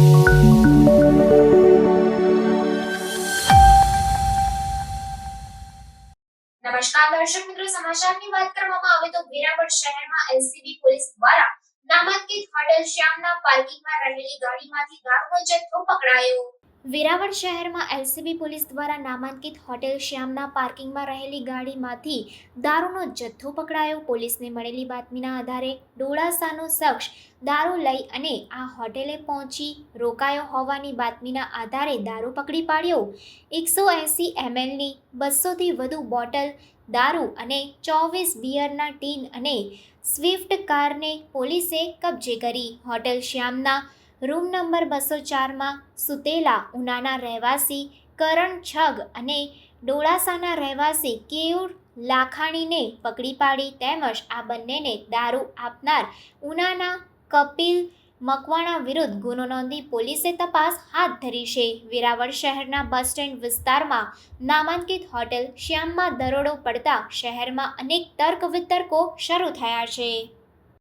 નમસ્કાર દર્શક મિત્રો, સમાચારની વાત કરવામાં આવે તો વેરાવળ શહેરમાં એલસીબી પોલીસ દ્વારા નામાંકિત હોટેલ શ્યામના પાર્કિંગમાં રહેલી ગાડીમાંથી દારૂનો જથ્થો પકડાયો। વેરાવળ શહેરમાં એલસીબી પોલીસ દ્વારા નામાંકિત હોટેલ શ્યામના પાર્કિંગમાં રહેલી ગાડીમાંથી દારૂનો જથ્થો પકડાયો। પોલીસને મળેલી બાતમીના આધારે ડોળાસાનો શખ્સ દારૂ લઈ અને આ હોટેલે પહોંચી રોકાયો હોવાની બાતમીના આધારે દારૂ પકડી પાડ્યો। 180 mlની 200થી વધુ બોટલ દારૂ અને 24 બિયરના ટીન અને સ્વિફ્ટ કારને પોલીસે કબજે કરી। હોટેલ શ્યામના રૂમ નંબર 204માં સૂતેલા ઉનાના રહેવાસી કરણ છગ અને ડોળાસાના રહેવાસી કેયુર લાખાણીને પકડી પાડી તેમજ આ બંનેને દારૂ આપનાર ઉનાના કપિલ મકવાણા વિરુદ્ધ ગુનો નોંધી પોલીસે તપાસ હાથ ધરી છે। વેરાવળ શહેરના બસ સ્ટેન્ડ વિસ્તારમાં નામાંકિત હોટેલ શ્યામમાં દરોડો પડતા શહેરમાં અનેક તર્ક વિતર્કો શરૂ થયા છે।